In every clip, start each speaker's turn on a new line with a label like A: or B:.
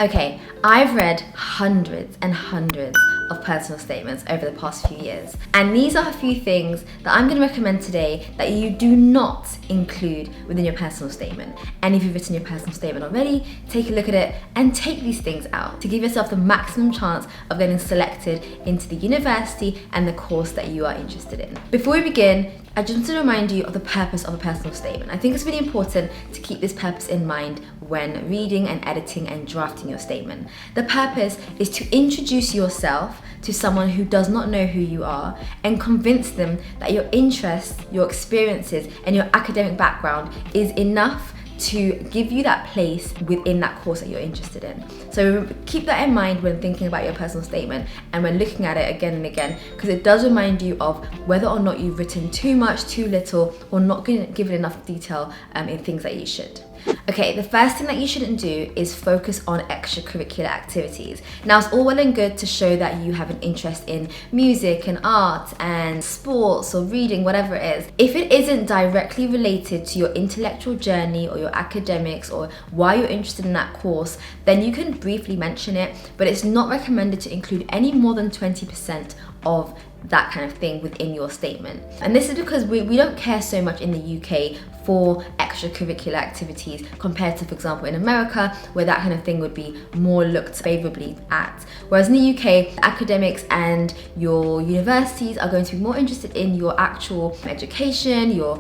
A: Okay, I've read hundreds and hundreds of personal statements over the past few years, and these are a few things that I'm going to recommend today that you do not include within your personal statement. And if you've written your personal statement already, take a look at it and take these things out to give yourself the maximum chance of getting selected into the university and the course that you are interested in. Before we begin, I just want to remind you of the purpose of a personal statement. I think it's really important to keep this purpose in mind when reading and editing and drafting your statement. The purpose is to introduce yourself to someone who does not know who you are and convince them that your interests, your experiences, and your academic background is enough to give you that place within that course that you're interested in. So keep that in mind when thinking about your personal statement and when looking at it again and again, because it does remind you of whether or not you've written too much, too little, or not given enough detail in things that you should. Okay, the first thing that you shouldn't do is focus on extracurricular activities. Now, it's all well and good to show that you have an interest in music and art and sports or reading, whatever it is. If it isn't directly related to your intellectual journey or your academics or why you're interested in that course, then you can briefly mention it, but it's not recommended to include any more than 20% of that kind of thing within your statement. And this is because we don't care so much in the UK for extracurricular activities compared to, for example, in America, where that kind of thing would be more looked favorably at. Whereas in the UK, academics and your universities are going to be more interested in your actual education, your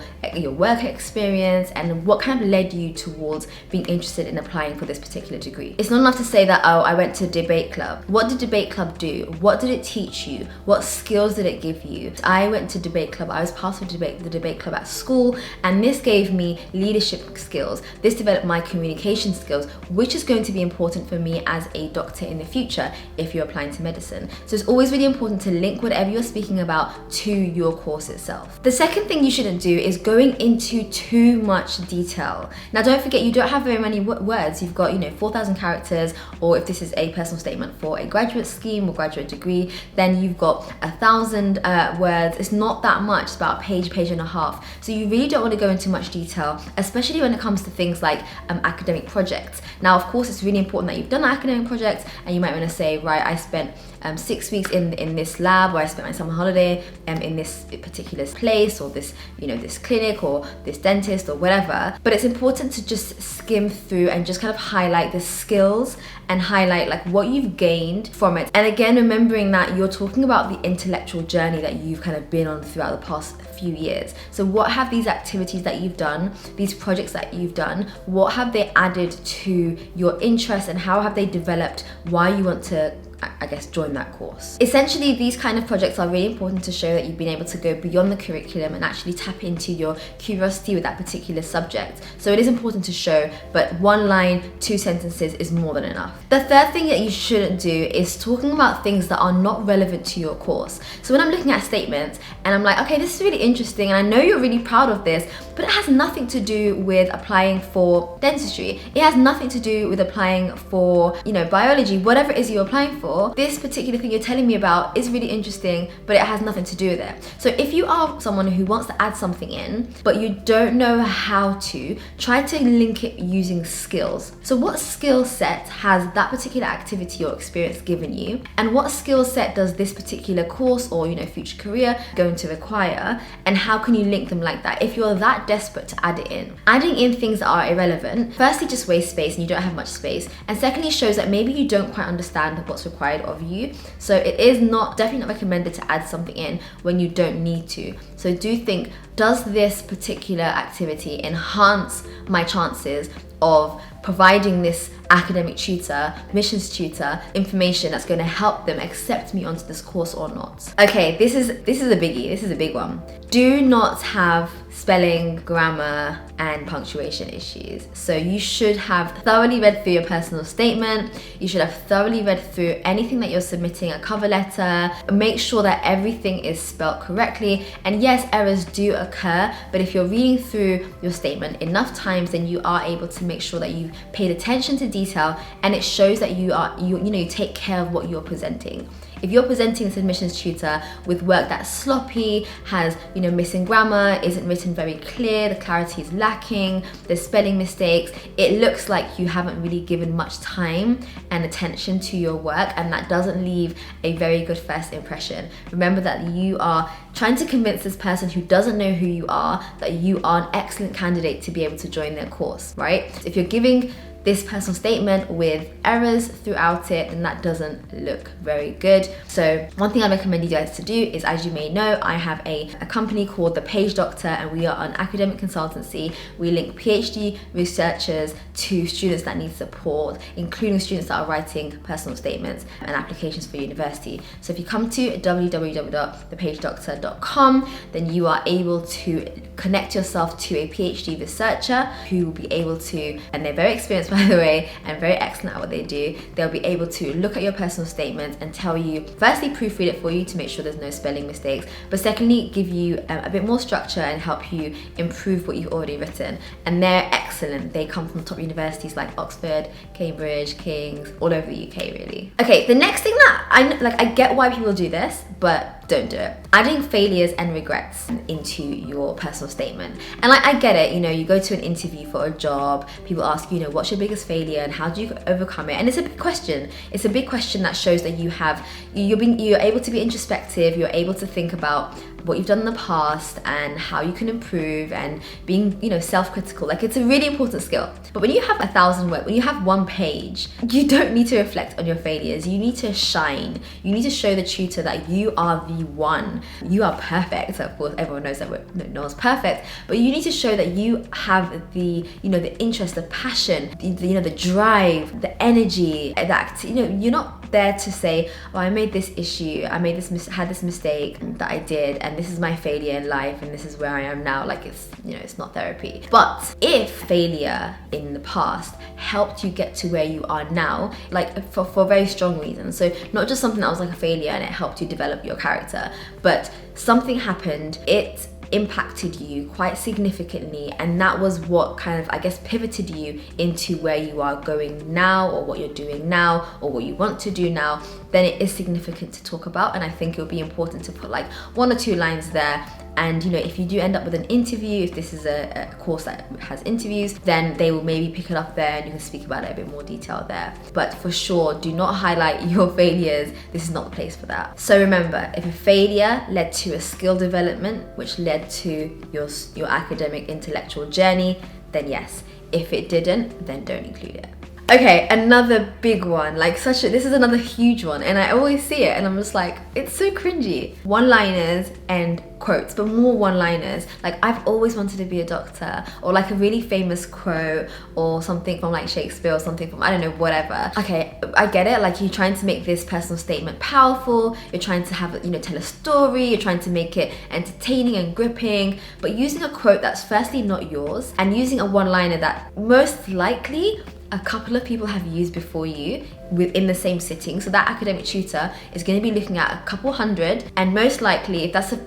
A: work experience, and what kind of led you towards being interested in applying for this particular degree. It's not enough to say that, oh, I went to debate club. What did debate club do? What did it teach you? What skills did it give you? I went to debate club. I was part of the debate club at school, and this gave me leadership skills. This developed my communication skills, which is going to be important for me as a doctor in the future if you're applying to medicine. So it's always really important to link whatever you're speaking about to your course itself. The second thing you shouldn't do is going into too much detail. Now, don't forget, you don't have very many words. You've got 4,000 characters, or if this is a personal statement for a graduate scheme or graduate degree, then you've got 1,000 words. It's not that much. It's about a page and a half. So you really don't want to go into much detail, especially when it comes to things like academic projects. Now, of course, it's really important that you've done an academic project, and you might want to say, right, I spent 6 weeks in this lab, or I spent my summer holiday in this particular place, or this this clinic, or this dentist, or whatever. But it's important to just skim through and just kind of highlight the skills and highlight like what you've gained from it. And again, remembering that you're talking about the intellectual journey that you've kind of been on throughout the past few years. So what have these activities that you've done, these projects that you've done, what have they added to your interests, and how have they developed why you want to, I guess, join that course? Essentially, these kind of projects are really important to show that you've been able to go beyond the curriculum and actually tap into your curiosity with that particular subject. So it is important to show, but 1 line, 2 sentences is more than enough. The third thing that you shouldn't do is talking about things that are not relevant to your course. So when I'm looking at statements and I'm like, okay, this is really interesting, and I know you're really proud of this, but it has nothing to do with applying for dentistry. It has nothing to do with applying for, biology, whatever it is you're applying for. This particular thing you're telling me about is really interesting, but it has nothing to do with it. So if you are someone who wants to add something in, but you don't know how to, try to link it using skills. So what skill set has that particular activity or experience given you? And what skill set does this particular course or, future career going to require? And how can you link them like that if you're that desperate to add it in? Adding in things that are irrelevant, firstly, just wastes space and you don't have much space. And secondly, shows that maybe you don't quite understand what's required of you. So it is definitely not recommended to add something in when you don't need to. So do think, does this particular activity enhance my chances of providing this academic tutor, admissions tutor, information that's going to help them accept me onto this course or not? Okay, this is a biggie. This is a big one. Do not have spelling, grammar, and punctuation issues. So you should have thoroughly read through your personal statement. You should have thoroughly read through anything that you're submitting, a cover letter. Make sure that everything is spelt correctly. And yes, errors do occur, but if you're reading through your statement enough times, then you are able to make sure that you've paid attention to detail, and it shows that you take care of what you're presenting. If you're presenting this admissions tutor with work that's sloppy, has, missing grammar, isn't written very clear, the clarity is lacking, there's spelling mistakes, it looks like you haven't really given much time and attention to your work, and that doesn't leave a very good first impression. Remember that you are trying to convince this person who doesn't know who you are that you are an excellent candidate to be able to join their course, right? If you're giving this personal statement with errors throughout it, then that doesn't look very good. So one thing I recommend you guys to do is, as you may know, I have a company called The Page Doctor, and we are an academic consultancy. We link PhD researchers to students that need support, including students that are writing personal statements and applications for university. So if you come to www.thepagedoctor.com, then you are able to connect yourself to a PhD researcher who will be able to, and they're very experienced by the way, and very excellent at what they do. They'll be able to look at your personal statement and tell you, firstly, proofread it for you to make sure there's no spelling mistakes, but secondly, give you a bit more structure and help you improve what you've already written. And they're excellent. They come from top universities like Oxford, Cambridge, King's, all over the UK really. Okay, the next thing that I get why people do this, but don't do it. Adding failures and regrets into your personal statement. And I get it, you go to an interview for a job, people ask you, what's your biggest failure and how do you overcome it? And it's a big question. It's a big question that shows that you're able to be introspective, you're able to think about what you've done in the past and how you can improve, and being, self-critical. Like, it's a really important skill. But when you have 1,000 words, when you have one page, you don't need to reflect on your failures. You need to shine. You need to show the tutor that you are the one. You are perfect. So of course, everyone knows that no one's perfect, but you need to show that you have the, the interest, the passion, the drive, the energy, that, you're not there to say, oh, I made this issue, had this mistake that I did, and this is my failure in life, and this is where I am now. Like, it's, it's not therapy. But if failure in the past helped you get to where you are now, like for very strong reasons, so not just something that was like a failure and it helped you develop your character, but something happened, it impacted you quite significantly, and that was what kind of, pivoted you into where you are going now, or what you're doing now, or what you want to do now, then it is significant to talk about. And I think it would be important to put like 1 or 2 lines there. And if you do end up with an interview, if this is a course that has interviews, then they will maybe pick it up there and you can speak about it a bit more detail there. But for sure, do not highlight your failures. This is not the place for that. So remember, if a failure led to a skill development, which led to your academic intellectual journey, then yes. If it didn't, then don't include it. Okay, another big one, this is another huge one, and I always see it and I'm just like, it's so cringy. One-liners and quotes, but more one-liners. Like, I've always wanted to be a doctor, or like a really famous quote, or something from like Shakespeare, or something from, I don't know, whatever. Okay, I get it, like, you're trying to make this personal statement powerful, you're trying to have, tell a story, you're trying to make it entertaining and gripping, but using a quote that's firstly not yours, and using a one-liner that most likely a couple of people have used before you within the same sitting. So that academic tutor is going to be looking at a couple hundred, and most likely, if that's a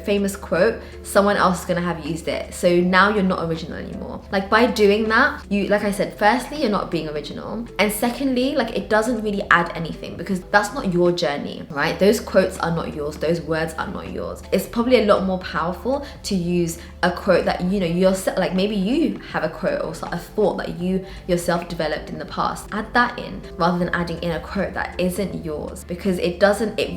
A: famous quote, someone else is going to have used it. So now you're not original anymore. Like, by doing that, you, like I said, firstly, you're not being original, and secondly, like, it doesn't really add anything, because that's not your journey, right? Those quotes are not yours, those words are not yours. It's probably a lot more powerful to use a quote that yourself, like, maybe you have a quote or a thought that you yourself developed in the past. Add that in rather than adding in a quote that isn't yours, because it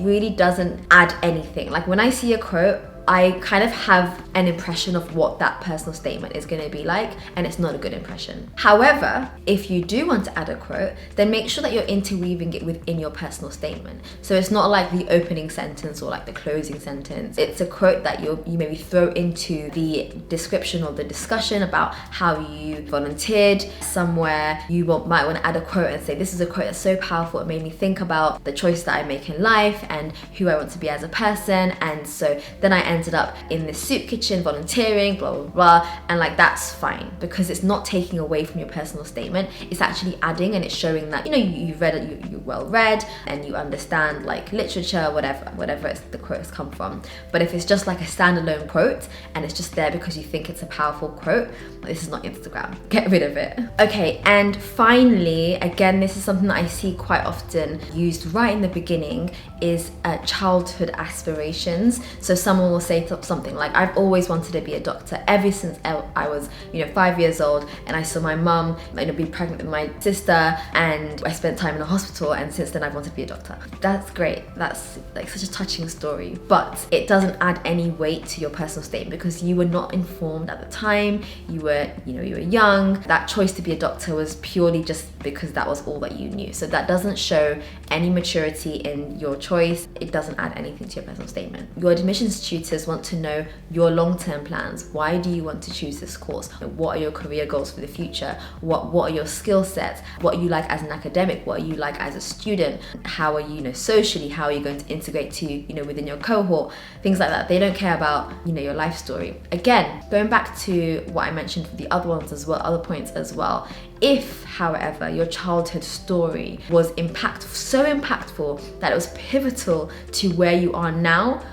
A: really doesn't add anything. Like, when I see a quote, I kind of have an impression of what that personal statement is going to be like, and it's not a good impression. However, if you do want to add a quote, then make sure that you're interweaving it within your personal statement. So it's not like the opening sentence or like the closing sentence. It's a quote that you maybe throw into the description or the discussion about how you volunteered somewhere. You might want to add a quote and say, this is a quote that's so powerful, it made me think about the choices that I make in life and who I want to be as a person. And so then I end ended up in this soup kitchen volunteering, blah, blah, blah. And like, that's fine, because it's not taking away from your personal statement. It's actually adding, and it's showing that, you know, you've read it, you're well read, and you understand like literature, whatever the quote has come from. But if it's just like a standalone quote and it's just there because you think it's a powerful quote, this is not Instagram. Get rid of it. Okay, and finally, again, this is something that I see quite often used right in the beginning, is childhood aspirations. So someone will say something like, I've always wanted to be a doctor ever since I was, you know, 5 years old, and I saw my mum, you know, be pregnant with my sister, and I spent time in a hospital, and since then I've wanted to be a doctor. That's great. That's like such a touching story, but it doesn't add any weight to your personal statement because you were not informed at the time. You were young. That choice to be a doctor was purely just because that was all that you knew. So that doesn't show any maturity in your choice. It doesn't add anything to your personal statement. Your admissions tutors want to know your long-term plans. Why do you want to choose this course? What are your career goals for the future? What are your skill sets? What are you like as an academic? What are you like as a student? How are you, socially? How are you going to integrate to, within your cohort? Things like that. They don't care about, your life story. Again, going back to what I mentioned for the other ones as well, other points as well. If, however, your childhood story was so impactful that it was pivotal to where you are now,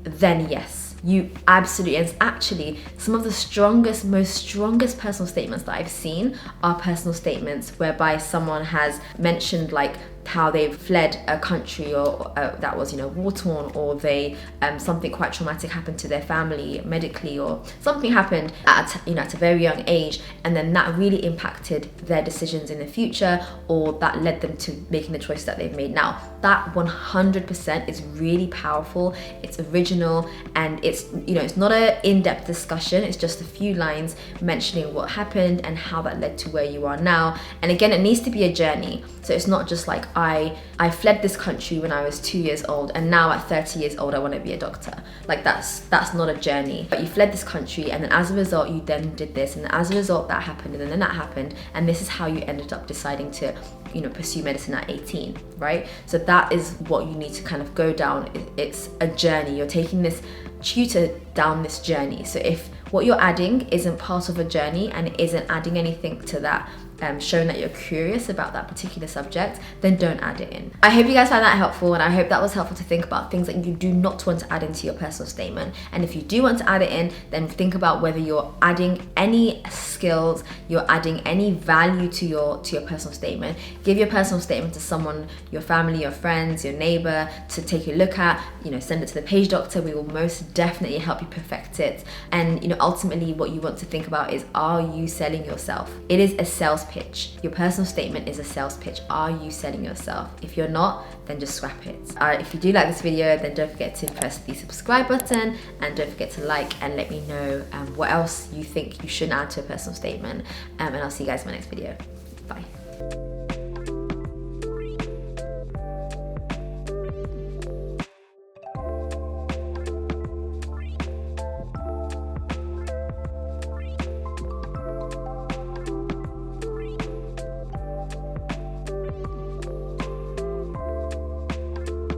A: then yes, you absolutely, and it's actually some of the strongest personal statements that I've seen are personal statements whereby someone has mentioned like how they've fled a country or that was war-torn, or they something quite traumatic happened to their family medically, or something happened at a very young age, and then that really impacted their decisions in the future, or that led them to making the choice that they've made now. That 100% is really powerful. It's original, and it's it's not an in-depth discussion. It's just a few lines mentioning what happened and how that led to where you are now. And again, it needs to be a journey. So it's not just like I fled this country when I was 2 years old, and now at 30 years old I want to be a doctor. Like that's not a journey. But you fled this country, and then as a result you then did this, and as a result that happened, and then that happened, and this is how you ended up deciding to pursue medicine at 18, right? So that is what you need to kind of go down. It's a journey. You're taking this tutor down this journey. So if what you're adding isn't part of a journey and it isn't adding anything to that, showing that you're curious about that particular subject, then don't add it in. I hope you guys found that helpful, and I hope that was helpful to think about things that you do not want to add into your personal statement. And if you do want to add it in, then think about whether you're adding any skills, you're adding any value to your personal statement. Give your personal statement to someone, your family, your friends, your neighbor, to take a look at. Send it to the page doctor. We will most definitely help you perfect it. And ultimately what you want to think about is, are you selling yourself? It is a sales pitch. Your personal statement is a sales pitch. Are you selling yourself? If you're not, then just scrap it. If you do like this video, then don't forget to press the subscribe button, and don't forget to like and let me know what else you think you should add to a personal statement. And I'll see you guys in my next video. Bye.